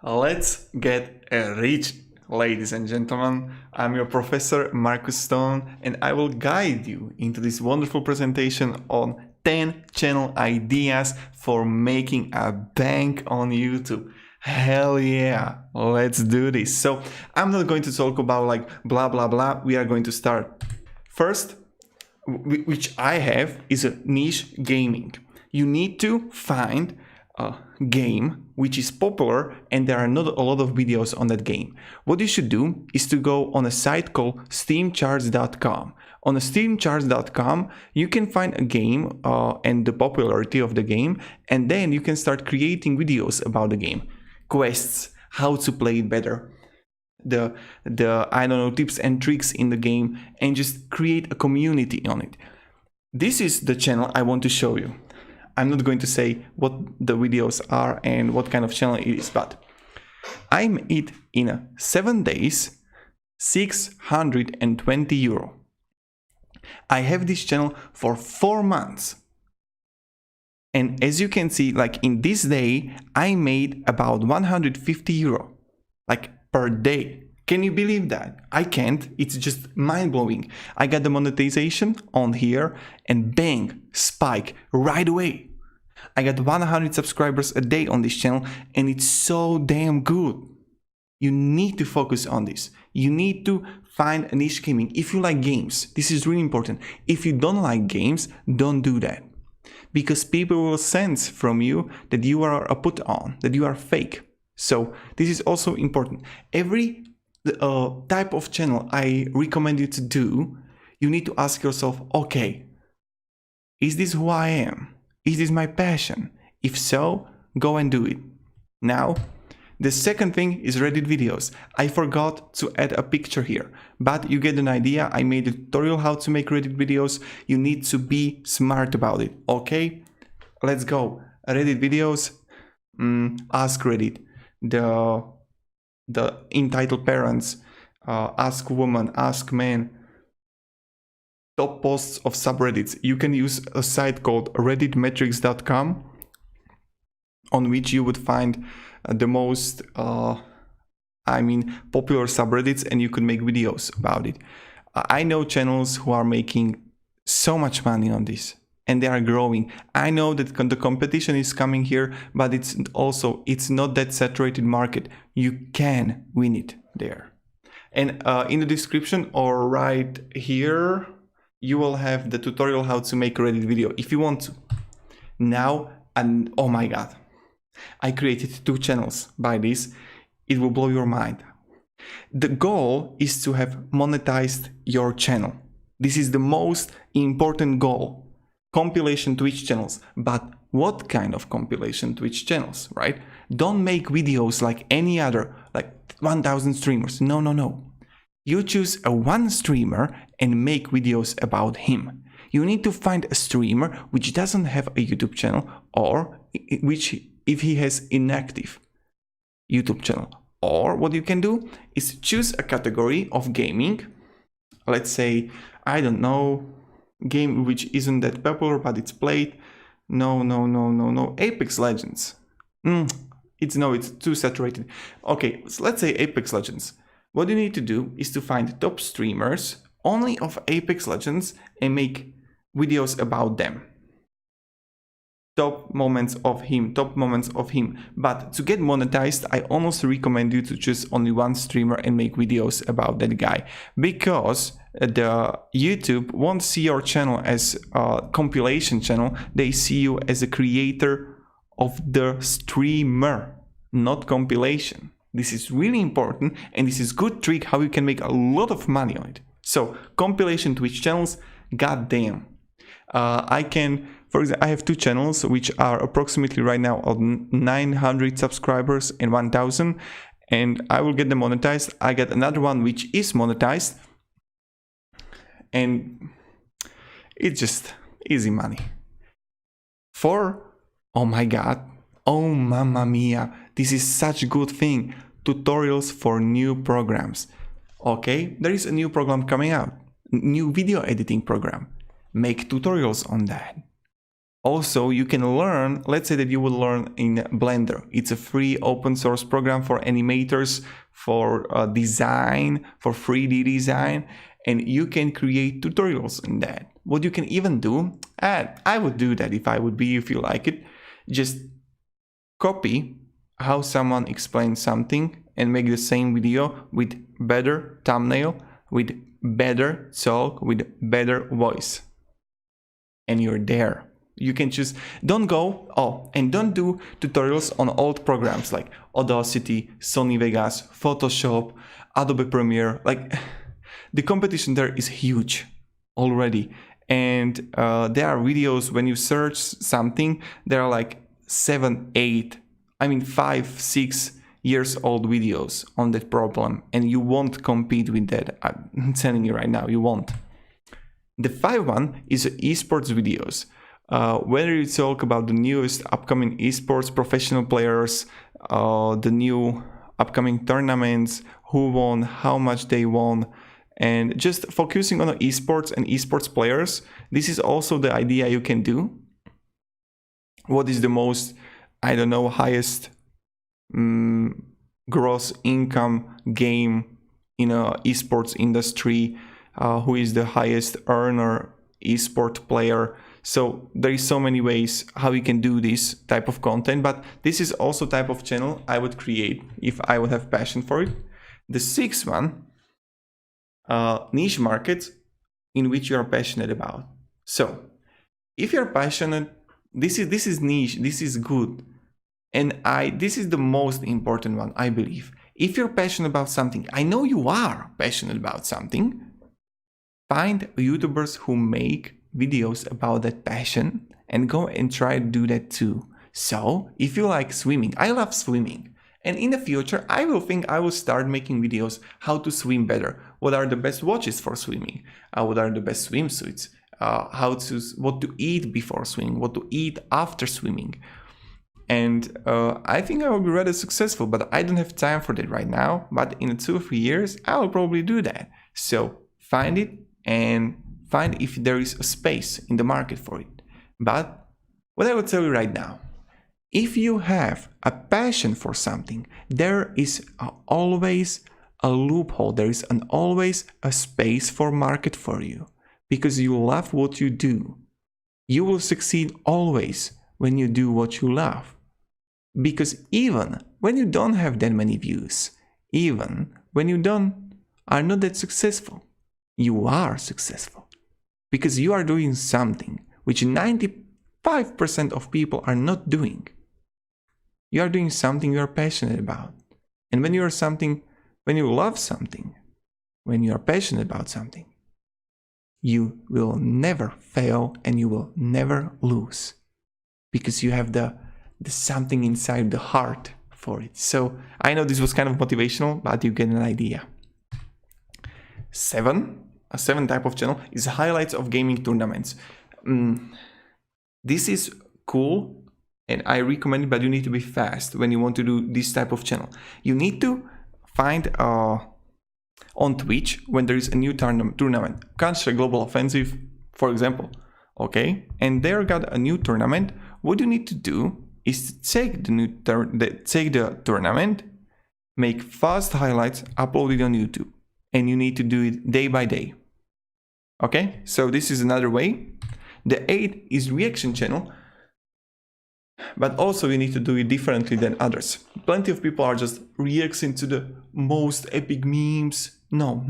Let's get rich, ladies and gentlemen. I'm your professor Marcus Stone, and I will guide you into this wonderful presentation on 10 channel ideas for making a bank on YouTube. Hell yeah, let's do this. So I'm not going to talk about like blah blah blah. We are going to start. First, which I have, is a niche gaming. You need to find a game which is popular and there are not a lot of videos on that game. What you should do is to go on a site called steamcharts.com. On steamcharts.com you can find a game and the popularity of the game, and then you can start creating videos about the game, quests, how to play it better, the I don't know, tips and tricks in the game, and just create a community on it. This is the channel I want to show you. I'm not going to say what the videos are and what kind of channel it is, but I made it in 7 days, 620 euro. I have this channel for 4 months. And as you can see, like in this day, I made about 150 euro, like per day. Can you believe that? I can't. It's just mind-blowing. I got the monetization on here and bang, spike right away. I got 100 subscribers a day on this channel and it's so damn good. You need to focus on this. You need to find a niche gaming. If you like games, this is really important. If you don't like games, don't do that. Because people will sense from you that you are a put on, that you are fake. So this is also important. Every type of channel I recommend you to do, you need to ask yourself, okay, is this who I am? Is this my passion? If so, go and do it. Now, the second thing is Reddit videos. I forgot to add a picture here, but you get an idea. I made a tutorial how to make Reddit videos. You need to be smart about it, okay? Let's go. Reddit videos, ask Reddit. The entitled parents, ask woman, ask man. Top posts of subreddits. You can use a site called redditmetrics.com, on which you would find the most popular subreddits, and you could make videos about it. I know channels who are making so much money on this and they are growing. I know that the competition is coming here, but it's not that saturated market. You can win it there. And in the description or right here, you will have the tutorial how to make a Reddit video if you want to. Now, and oh my god, I created 2 channels by this. It will blow your mind. The goal is to have monetized your channel. This is the most important goal. Compilation Twitch channels. But what kind of compilation Twitch channels, right? Don't make videos like any other, like 1000 streamers. No, no, no. You choose one streamer and make videos about him. You need to find a streamer which doesn't have a YouTube channel, or which if he has inactive YouTube channel. Or what you can do is choose a category of gaming. Let's say, I don't know, game which isn't that popular but it's played. No, Apex Legends. It's too saturated. Okay, so let's say Apex Legends. What you need to do is to find top streamers only of Apex Legends and make videos about them. Top moments of him. But to get monetized, I almost recommend you to choose only one streamer and make videos about that guy. Because the YouTube won't see your channel as a compilation channel. They see you as a creator of the streamer, not compilation. This is really important, and this is good trick how you can make a lot of money on it. So compilation Twitch channels, goddamn. For example, I have 2 channels which are approximately right now on 900 subscribers and 1000, and I will get them monetized. I got another one which is monetized, and it's just easy money. Oh my god, oh mamma mia, this is such a good thing. Tutorials for new programs. Okay, there is a new program coming out, new video editing program. Make tutorials on that. Also, you can learn, let's say that you will learn in Blender. It's a free open source program for animators, for design, for 3D design, and you can create tutorials in that. What you can even do, and I would do that if I would be, if you like it, just copy how someone explains something and make the same video with better thumbnail, with better talk, with better voice. And you're there. You can choose, don't go, and don't do tutorials on old programs like Audacity, Sony Vegas, Photoshop, Adobe Premiere. Like, the competition there is huge already. And there are videos, when you search something, there are like 7, 8, 5, 6 years old videos on that problem. And you won't compete with that. I'm telling you right now, you won't. The 5th one is esports videos. Whether you talk about the newest upcoming esports professional players, the new upcoming tournaments, who won, how much they won, and just focusing on esports and esports players, this is also the idea you can do. What is the most, highest gross income game in a esports industry? Who is the highest earner esport player? So there is so many ways how you can do this type of content, but this is also type of channel I would create if I would have passion for it. The 6th one, niche markets in which you are passionate about. So if you're passionate, this is niche, this is good. And this is the most important one, I believe. If you're passionate about something, I know you are passionate about something, find YouTubers who make videos about that passion and go and try to do that too. So if you like swimming, I love swimming. And in the future, I will start making videos how to swim better. What are the best watches for swimming? What are the best swimsuits? What to eat before swimming? What to eat after swimming? And I think I will be rather successful, but I don't have time for that right now. But in 2 or 3 years, I will probably do that. So find it and find if there is a space in the market for it. But what I will tell you right now, if you have a passion for something, there is always a loophole. There is always a space for market for you because you love what you do. You will succeed always when you do what you love. Because even when you don't have that many views, even when you are not that successful, you are successful. Because you are doing something which 95% of people are not doing. You are doing something you are passionate about. And when you love something, when you are passionate about something, you will never fail and you will never lose. Because you have the something inside the heart for it. So I know this was kind of motivational, but you get an idea. 7. A 7th type of channel is highlights of gaming tournaments. This is cool and I recommend it, but you need to be fast when you want to do this type of channel. You need to find on Twitch when there is a new tournament, Counter Global Offensive, for example. Okay, and there got a new tournament. What you need to do is to take the tournament, make fast highlights, upload it on YouTube. And you need to do it day by day. Okay, so this is another way. The 8th is reaction channel, but also you need to do it differently than others. Plenty of people are just reacting to the most epic memes. No.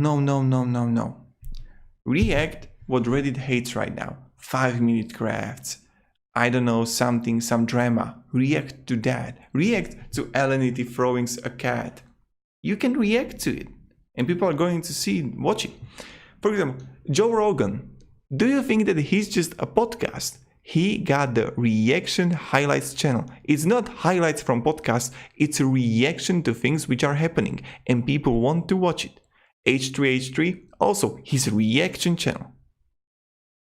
React what Reddit hates right now. 5-minute crafts. I don't know, some drama. React to that. React to Alanity throwing a cat. You can react to it. And people are going to watch it. For example, Joe Rogan. Do you think that he's just a podcast? He got the reaction highlights channel. It's not highlights from podcasts, it's a reaction to things which are happening and people want to watch it. H3H3, also his reaction channel.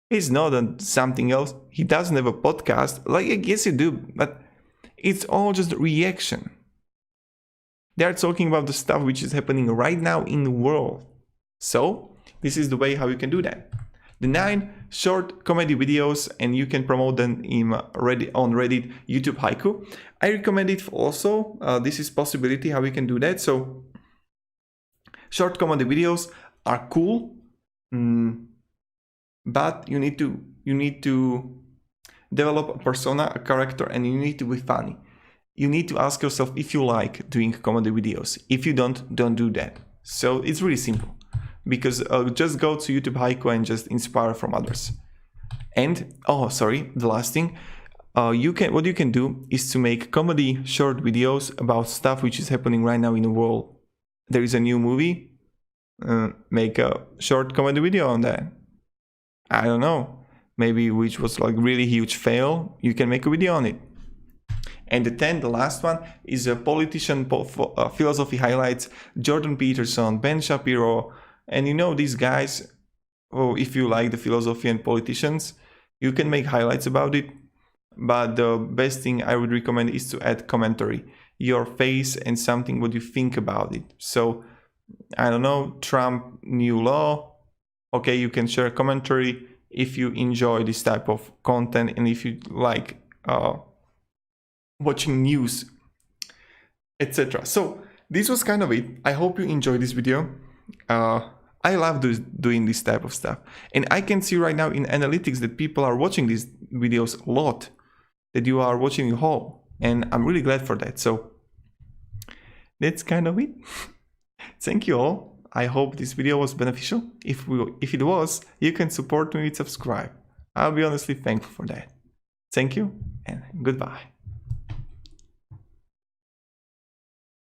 He's not on something else. He doesn't have a podcast. Like, I guess you do, but it's all just reaction. They are talking about the stuff which is happening right now in the world. So this is the way how you can do that. The 9 short comedy videos, and you can promote them on Reddit, YouTube Haiku. I recommend it also. This is possibility how we can do that. So short comedy videos are cool, but you need to develop a persona, a character, and you need to be funny. You need to ask yourself if you like doing comedy videos. If you don't do that. So it's really simple, because just go to YouTube Haiku and just inspire from others. And the last thing, what you can do is to make comedy short videos about stuff which is happening right now in the world. There is a new movie, make a short comedy video on that. I don't know, maybe which was like really huge fail, you can make a video on it. And the last one is a politician philosophy highlights, Jordan Peterson, Ben Shapiro, and these guys. If you like the philosophy and politicians, you can make highlights about it. But the best thing I would recommend is to add commentary, your face and something what you think about it. So I don't know, Trump new law. Okay, you can share commentary if you enjoy this type of content and if you like watching news, etc. So this was kind of it. I hope you enjoyed this video. I love doing this type of stuff, and I can see right now in analytics that people are watching these videos a lot, that you are watching the whole, and I'm really glad for that. So that's kind of it. Thank you all. I hope this video was beneficial. If it was, you can support me with subscribe. I'll be honestly thankful for that. Thank you and goodbye.